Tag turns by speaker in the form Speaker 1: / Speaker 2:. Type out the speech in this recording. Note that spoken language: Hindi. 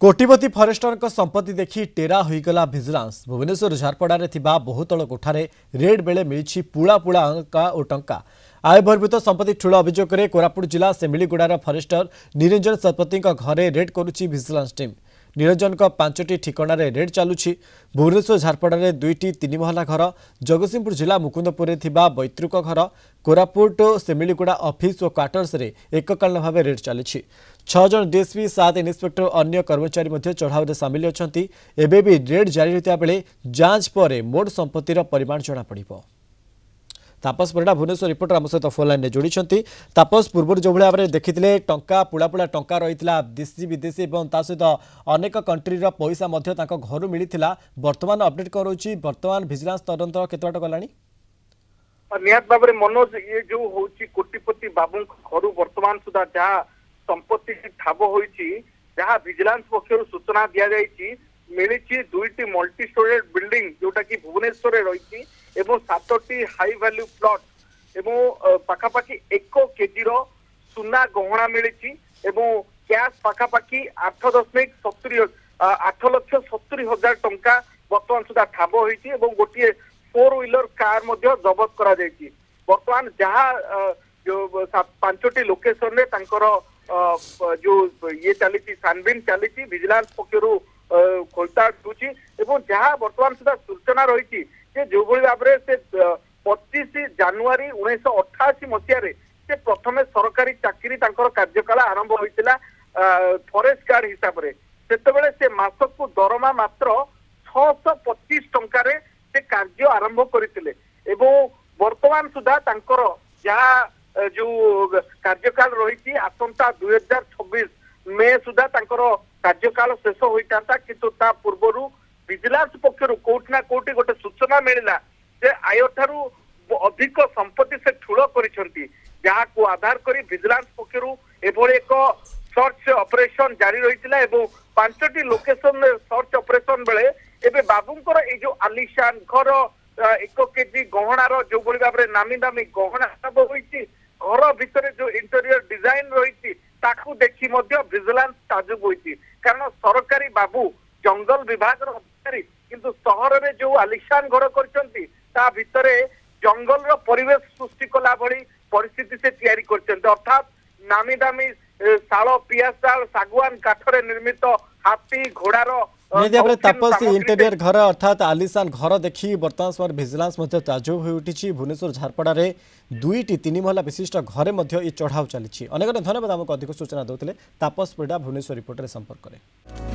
Speaker 1: कोटिपति फरेस्टर संपत्ति देखि टेरा होईगला भिजिलांस। भुवनेश्वर झारपड़ारे थिबा बहुतल कोठारे रेड बेले मिली पुला पुला अंका और टंका। आय बहिर्भूत संपत्ति ठूल अभियोग में कोरापुट जिला सेमिलीगुड़ार फरेस्टर निरंजन शतपथी घरे रेड करुछि भिजिलांस टीम। निरंजन को 5टी ठिकाना रेड चलुछि। भुवनेश्वर झारपड़ारे 2टी 3 महला घर, जगतसिंहपुर जिला मुकुंदपुर थिबा बैतृक घर, कोरापुट सेमिलीगुड़ा ऑफिस और क्वार्टर्स रे एककालीन भाव रेड चली। 6 जन डीएसपी 7 इन्स्पेक्टर अन्य कर्मचारी चढ़ाऊ में सामिल अच्छा। एबे भी रेड जारी रहता बेले जांच पर मोट संपत्तिर परिमाण जनापड़। तापस परिडा भुवनेश्वर रिपोर्टर आम सहित फोन लाइन जोड़ी। तापस पूर्व जो भाव में देखी टंका पुला पुला टंका रही देशी विदेशी और सहित अनेक कंट्रीर पैसा घर मिलता। वर्तमान अपडेट कौन रही? वर्तमान भिजिलांस तदंत केत बाट गलानी?
Speaker 2: निहत भाव में मनोज ये जो हूँ कोटिपति बाबू घर वर्तमान सुधा जहाँ संपत्ति ठाब हो भिजिलांस पक्षर सूचना दि जाइए मिली 2टी मल्टी स्टोरेज बिल्डिंग जोटा कि भुवनेश्वर रही 7टी हाई वैल्यू प्लॉट एवं पाखापाखि 1 केजी सुना गहना मिली कैश पाखापाखि 8,70,000 टंका वर्तमान सुधा ठाब होती गोटे 4 व्हीलर कार जबत करा वर्तमान जहाँ जो 5टी लोकेशन रे जो ये चली छानबीन चली विजिलेंस पक्षर खोलताड़ हो जहाँ वर्तमान सुधा सूचना रही जो भाव से 25 जनवरी 1988 मसीह से प्रथम सरकारी चाकरी कार्यकाल आरंभ होता फॉरेस्ट गार्ड हिसाब से से मासक को दरमा मात्र 625 टंका से कार्य आरंभ करते वर्तमान सुधा जहाँ जो कार्यकाल रही आसंता 2026 मे सुधा कार्यकाल शेष होता किंतु ता पूर्वर विजिलेंस पक्षर कोटना कोटी गोटे सूचना मिलला जे आय ठारू अधिक संपत्ति से ठूल करिसंती जहाँ को आधार करी विजिलेंस पक्षर एभଳି एक सर्च ऑपरेशन जारी रही एवं 5टी लोकेशन सर्च ऑपरेशन बेले एबे बाबूंकर ए जो आलिशान घर 1 केजी गहनार जो भाव में नामी दामी गहना सब होती घर भितर जो इंटेरियर डिजाइन रही ताकू देखी विजिलेंस ताजुब होती कारण सरकारी बाबू जंगल विभाग अधिकारी किंतु सहर में जो आलिशान घर कर जंगल परिवेश सृष्टि कला भली परिस्थिति से तैयारी कर अर्थात नामी दामी शाल पियाशाल सागवान काठरे निर्मित हाथी घोड़ार
Speaker 1: तापस इंटेरियर घर अर्थात आलिशान घर देखी वर्तमान समय भिजिलेंस ताजुब हो उठी। भुवनेश्वर झारपड़ारे 2टी 3 महला विशिष्ट घरे चढ़ाऊ चली। अनेक धन्यवाद आमको अधिक सूचना देते तापस परिडा भुवनेश्वर रिपोर्टर संपर्क।